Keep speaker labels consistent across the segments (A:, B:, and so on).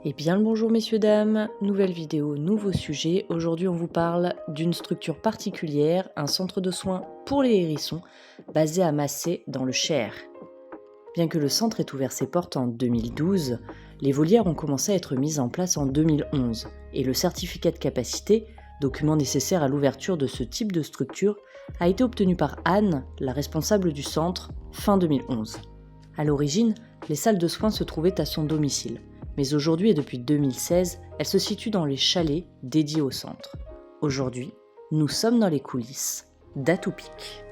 A: Eh bien le bonjour messieurs dames, nouvelle vidéo, nouveau sujet. Aujourd'hui on vous parle d'une structure particulière, un centre de soins pour les hérissons, basé à Massé dans le Cher. Bien que le centre ait ouvert ses portes en 2012, les volières ont commencé à être mises en place en 2011 et le certificat de capacité, document nécessaire à l'ouverture de ce type de structure, a été obtenu par Anne, la responsable du centre, fin 2011. À l'origine, les salles de soins se trouvaient à son domicile, mais aujourd'hui et depuis 2016, elles se situent dans les chalets dédiés au centre. Aujourd'hui, nous sommes dans les coulisses d'Atoupik.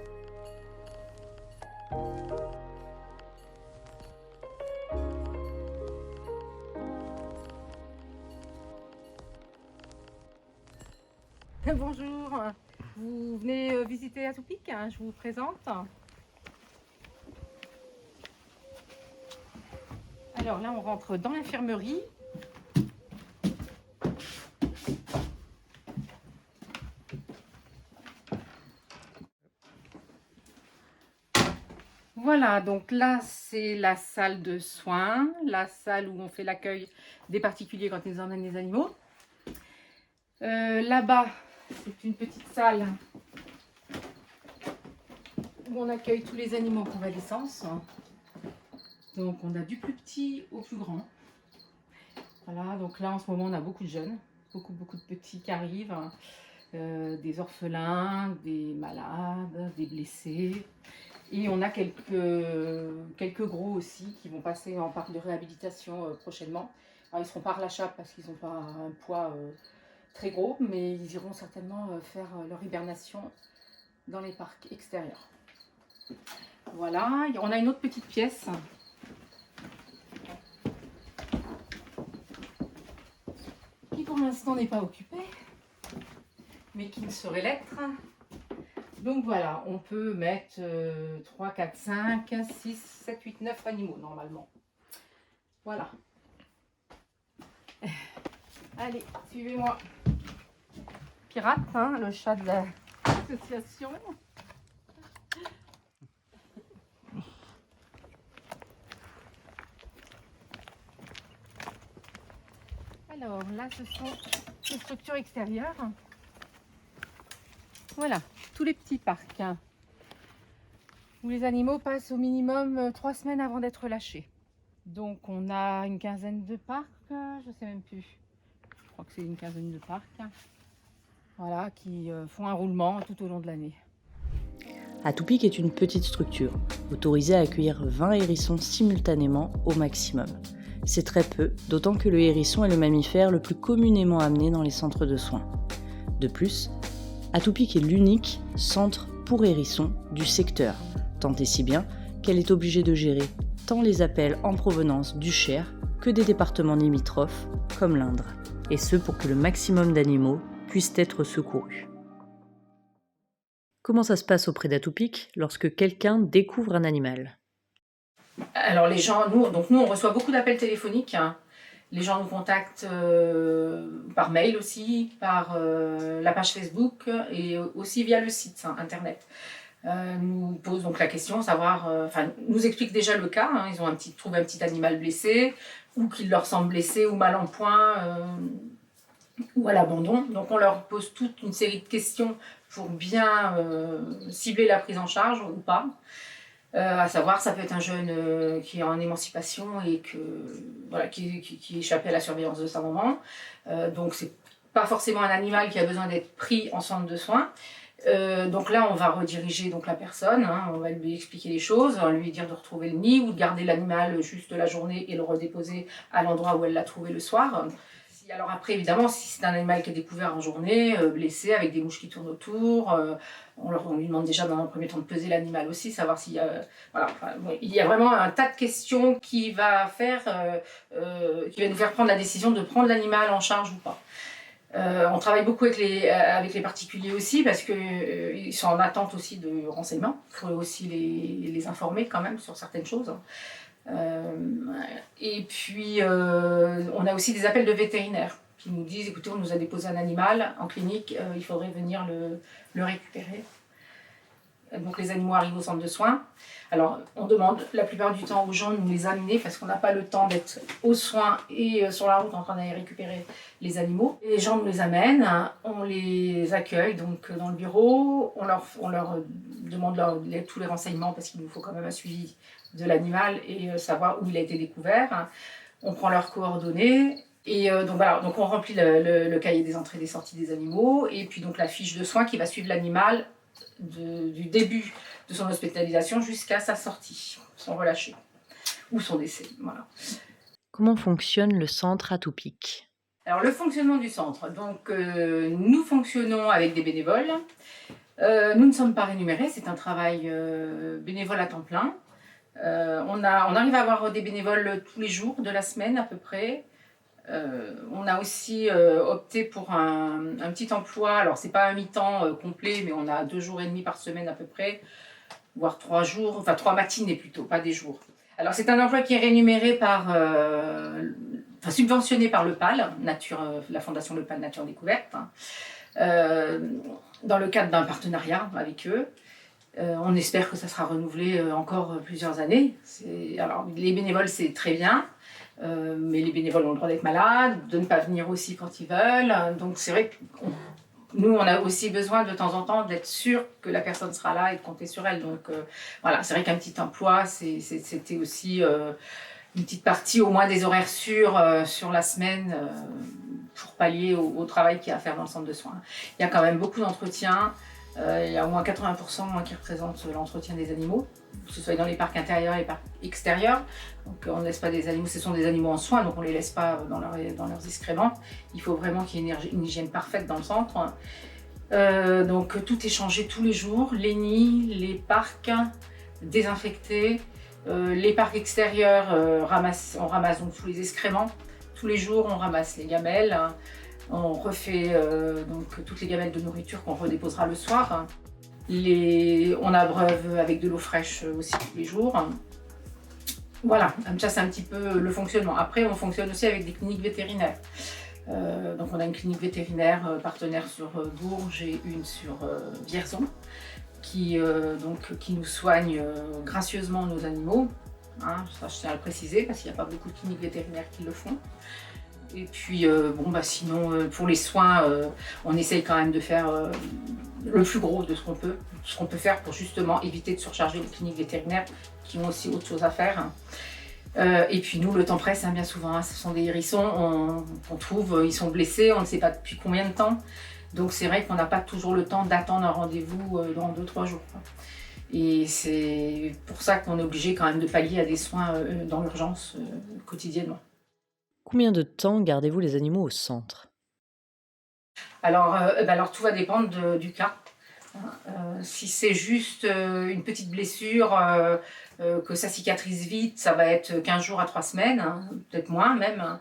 B: Bonjour, vous venez visiter Atoupik, hein, je vous présente. Alors là, on rentre dans l'infirmerie. Voilà, donc là, c'est la salle de soins, la salle où on fait l'accueil des particuliers quand ils emmènent les animaux. Là-bas, c'est une petite salle où on accueille tous les animaux en convalescence. Donc on a du plus petit au plus grand. Voilà, donc là en ce moment on a beaucoup de jeunes, beaucoup de petits qui arrivent, des orphelins, des malades, des blessés. Et on a quelques gros aussi qui vont passer en parc de réhabilitation prochainement. Alors, ils ne seront pas relâchables parce qu'ils n'ont pas un poids très gros, mais ils iront certainement faire leur hibernation dans les parcs extérieurs. Voilà, on a une autre petite pièce qui pour l'instant n'est pas occupée, mais qui ne saurait l'être. Donc voilà, on peut mettre 3, 4, 5, 6, 7, 8, 9 animaux normalement. Voilà. Allez, suivez-moi. Pirate, hein, le chat de l'association. Alors là, ce sont les structures extérieures. Voilà, tous les petits parcs, hein, où les animaux passent au minimum 3 semaines avant d'être lâchés. Donc on a une quinzaine de parcs, je ne sais même plus. Je crois que c'est une quinzaine de parcs. Voilà, qui font un roulement tout au long de l'année.
A: Atoupik est une petite structure, autorisée à accueillir 20 hérissons simultanément au maximum. C'est très peu, d'autant que le hérisson est le mammifère le plus communément amené dans les centres de soins. De plus, Atoupik est l'unique centre pour hérissons du secteur, tant et si bien qu'elle est obligée de gérer tant les appels en provenance du Cher que des départements limitrophes comme l'Indre, et ce pour que le maximum d'animaux puissent être secourus. Comment ça se passe auprès d'Atoupik lorsque quelqu'un découvre un animal ?
B: Alors les gens, nous on reçoit beaucoup d'appels téléphoniques, hein. Les gens nous contactent par mail aussi, par la page Facebook et aussi via le site internet. Nous posent donc la question, savoir, nous expliquent déjà le cas, hein. Ils ont trouvé un petit animal blessé, ou qu'il leur semble blessé ou mal en point, ou à l'abandon. Donc on leur pose toute une série de questions pour bien cibler la prise en charge ou pas. À savoir, ça peut être un jeune qui est en émancipation et qui échappait à la surveillance de sa maman. Donc c'est pas forcément un animal qui a besoin d'être pris en centre de soins. Donc là, on va rediriger donc la personne, hein, on va lui expliquer les choses, on va lui dire de retrouver le nid ou de garder l'animal juste la journée et le redéposer à l'endroit où elle l'a trouvé le soir. Alors après, évidemment, si c'est un animal qui est découvert en journée, blessé, avec des mouches qui tournent autour, on lui demande déjà dans un premier temps de peser l'animal aussi, savoir s'il y a... il y a vraiment un tas de questions qui va nous faire prendre la décision de prendre l'animal en charge ou pas. On travaille beaucoup avec les particuliers aussi, parce qu'ils sont en attente aussi de renseignements. Il faut aussi les informer quand même sur certaines choses. Et puis on a aussi des appels de vétérinaires qui nous disent, écoutez, on nous a déposé un animal en clinique, il faudrait venir le récupérer. Donc les animaux arrivent au centre de soins. Alors on demande la plupart du temps aux gens de nous les amener parce qu'on n'a pas le temps d'être aux soins et sur la route en train d'aller récupérer les animaux. Et les gens nous les amènent, on les accueille donc dans le bureau, on leur demande tous les renseignements parce qu'il nous faut quand même un suivi de l'animal et savoir où il a été découvert. On prend leurs coordonnées. Et donc voilà, donc on remplit le cahier des entrées et des sorties des animaux et puis donc la fiche de soins qui va suivre l'animal du début de son hospitalisation jusqu'à sa sortie, son relâché ou son décès. Voilà.
A: Comment fonctionne le centre Atopique?
B: Alors le fonctionnement du centre, donc nous fonctionnons avec des bénévoles. Nous ne sommes pas rémunérés, c'est un travail bénévole à temps plein. On arrive à avoir des bénévoles tous les jours de la semaine à peu près. On a aussi opté pour un petit emploi, alors c'est pas un mi-temps complet, mais on a 2 jours et demi par semaine à peu près, voire 3 jours, enfin 3 matinées plutôt, pas des jours. Alors c'est un emploi qui est rémunéré subventionné par le PAL, la Fondation Le PAL Nature Découverte, dans le cadre d'un partenariat avec eux. On espère que ça sera renouvelé encore plusieurs années. Alors les bénévoles c'est très bien. Mais les bénévoles ont le droit d'être malades, de ne pas venir aussi quand ils veulent. Donc c'est vrai que nous, on a aussi besoin de temps en temps d'être sûr que la personne sera là et de compter sur elle. Donc voilà, c'est vrai qu'un petit emploi, c'était aussi une petite partie au moins des horaires sûrs sur la semaine pour pallier au travail qu'il y a à faire dans le centre de soins. Il y a quand même beaucoup d'entretiens. Il y a au moins 80% qui représentent l'entretien des animaux, que ce soit dans les parcs intérieurs et les parcs extérieurs. Donc on ne laisse pas des animaux, ce sont des animaux en soins, donc on ne les laisse pas dans leurs excréments. Il faut vraiment qu'il y ait une hygiène parfaite dans le centre. Donc tout est changé tous les jours, les nids, les parcs désinfectés, les parcs extérieurs, on ramasse donc tous les excréments. Tous les jours on ramasse les gamelles. On refait donc toutes les gamelles de nourriture qu'on redéposera le soir. On abreuve avec de l'eau fraîche aussi tous les jours. Voilà, ça c'est un petit peu le fonctionnement. Après, on fonctionne aussi avec des cliniques vétérinaires. Donc on a une clinique vétérinaire partenaire sur Bourges et une sur Vierzon qui nous soigne gracieusement nos animaux. Ça, je tiens à le préciser parce qu'il n'y a pas beaucoup de cliniques vétérinaires qui le font. Et puis, sinon, pour les soins, on essaye quand même de faire le plus gros de ce qu'on peut faire pour justement éviter de surcharger les cliniques vétérinaires qui ont aussi autre chose à faire. Et puis nous, le temps presse, bien souvent, ce sont des hérissons qu'on trouve, ils sont blessés, on ne sait pas depuis combien de temps. Donc c'est vrai qu'on n'a pas toujours le temps d'attendre un rendez-vous dans 2-3 jours. Et c'est pour ça qu'on est obligé quand même de pallier à des soins dans l'urgence quotidiennement.
A: Combien de temps gardez-vous les animaux au centre?
B: Alors tout va dépendre du cas. Si c'est juste une petite blessure, que ça cicatrise vite, ça va être 15 jours à 3 semaines, peut-être moins même.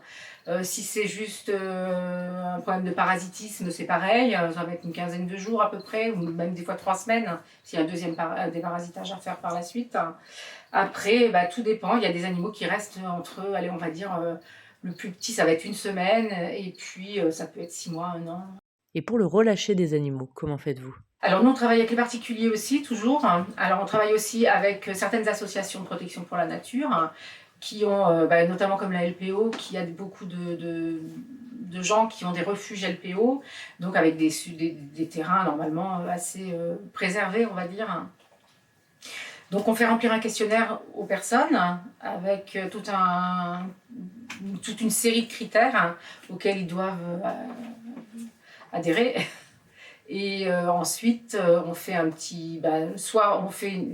B: Si c'est juste un problème de parasitisme, c'est pareil, ça va être une quinzaine de jours à peu près, ou même des fois 3 semaines, s'il y a un deuxième déparasitage à faire par la suite. Après, tout dépend, il y a des animaux qui restent entre, allez, on va dire, le plus petit, ça va être 1 semaine, et puis ça peut être 6 mois, 1 an.
A: Et pour le relâcher des animaux, comment faites-vous?
B: Alors nous, on travaille avec les particuliers aussi, toujours. Alors on travaille aussi avec certaines associations de protection pour la nature, qui ont, notamment comme la LPO, qui a beaucoup de gens qui ont des refuges LPO, donc avec des terrains normalement assez préservés, on va dire. Donc on fait remplir un questionnaire aux personnes avec toute une série de critères auxquels ils doivent adhérer. Et ensuite, on fait soit on fait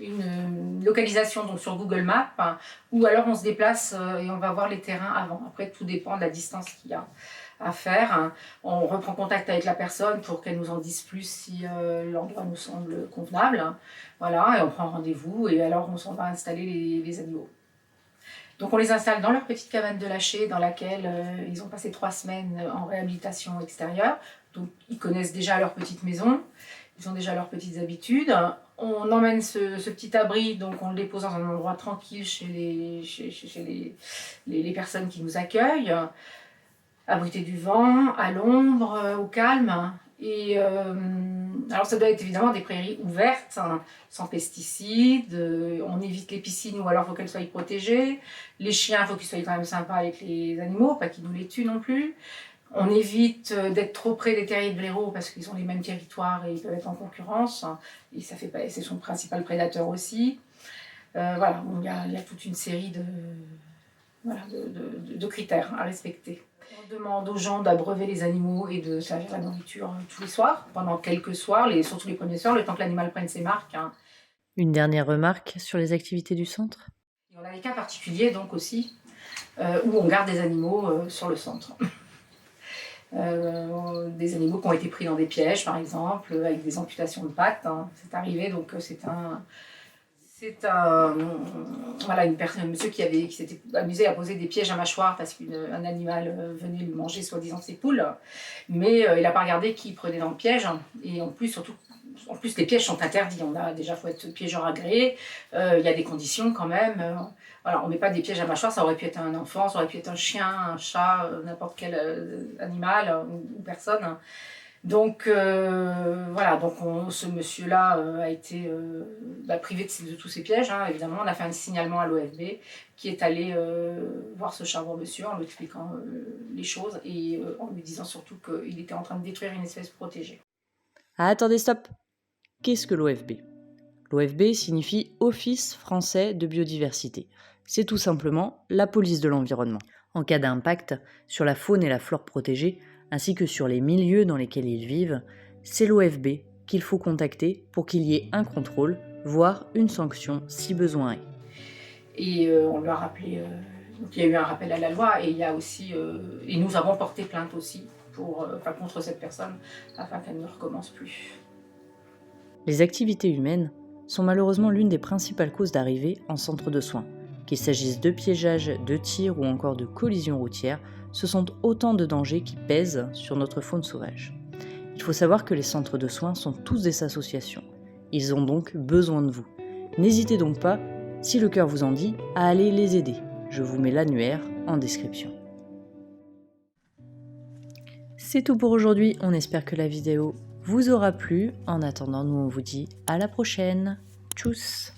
B: une localisation donc sur Google Maps, ou alors on se déplace et on va voir les terrains avant. Après, tout dépend de la distance qu'il y a à faire. On reprend contact avec la personne pour qu'elle nous en dise plus si l'endroit nous semble convenable. Voilà, et on prend rendez-vous et alors on s'en va installer les animaux. Donc on les installe dans leur petite cabane de lâcher dans laquelle ils ont passé 3 semaines en réhabilitation extérieure. Donc ils connaissent déjà leur petite maison, ils ont déjà leurs petites habitudes. On emmène ce petit abri, donc on le dépose dans un endroit tranquille chez les personnes qui nous accueillent, abrité du vent, à l'ombre, au calme. Et Alors ça doit être évidemment des prairies ouvertes, hein, sans pesticides, on évite les piscines ou alors il faut qu'elles soient protégées. Les chiens, il faut qu'ils soient quand même sympas avec les animaux, pas qu'ils nous les tuent non plus. On évite d'être trop près des terriers de blaireaux parce qu'ils ont les mêmes territoires et ils peuvent être en concurrence. Hein, et ça fait pas, c'est son principal prédateur aussi. Voilà, il y a toute une série de critères à respecter. On demande aux gens d'abreuver les animaux et de servir la nourriture tous les soirs, pendant quelques soirs, surtout les premiers soirs, le temps que l'animal prenne ses marques. Hein.
A: Une dernière remarque sur les activités du centre?
B: Et on a des cas particuliers donc aussi, où on garde des animaux sur le centre. Des animaux qui ont été pris dans des pièges, par exemple, avec des amputations de pattes. Hein. C'est arrivé, donc voilà, un monsieur qui s'était amusé à poser des pièges à mâchoire parce qu'un animal venait lui manger soi-disant ses poules. Mais il n'a pas regardé qui prenait dans le piège. Et en plus, les pièges sont interdits. Faut être piégeur agréé. Il y a des conditions quand même. Voilà, on ne met pas des pièges à mâchoire. Ça aurait pu être un enfant, ça aurait pu être un chien, un chat, n'importe quel animal ou personne. Donc voilà, ce monsieur-là a été privé de tous ses pièges, hein, évidemment. On a fait un signalement à l'OFB qui est allé voir ce charmant monsieur en lui expliquant les choses et en lui disant surtout qu'il était en train de détruire une espèce protégée.
A: Ah, attendez, stop! Qu'est-ce que l'OFB? L'OFB signifie Office français de biodiversité. C'est tout simplement la police de l'environnement. En cas d'impact sur la faune et la flore protégée, ainsi que sur les milieux dans lesquels ils vivent, c'est l'OFB qu'il faut contacter pour qu'il y ait un contrôle, voire une sanction si besoin est.
B: Et on lui a rappelé, donc il y a eu un rappel à la loi et il y a aussi, et nous avons porté plainte aussi contre cette personne afin qu'elle ne recommence plus.
A: Les activités humaines sont malheureusement l'une des principales causes d'arrivée en centre de soins. Qu'il s'agisse de piégeage, de tir ou encore de collisions routières, ce sont autant de dangers qui pèsent sur notre faune sauvage. Il faut savoir que les centres de soins sont tous des associations. Ils ont donc besoin de vous. N'hésitez donc pas, si le cœur vous en dit, à aller les aider. Je vous mets l'annuaire en description. C'est tout pour aujourd'hui, on espère que la vidéo vous aura plu. En attendant, nous on vous dit à la prochaine. Tchuss!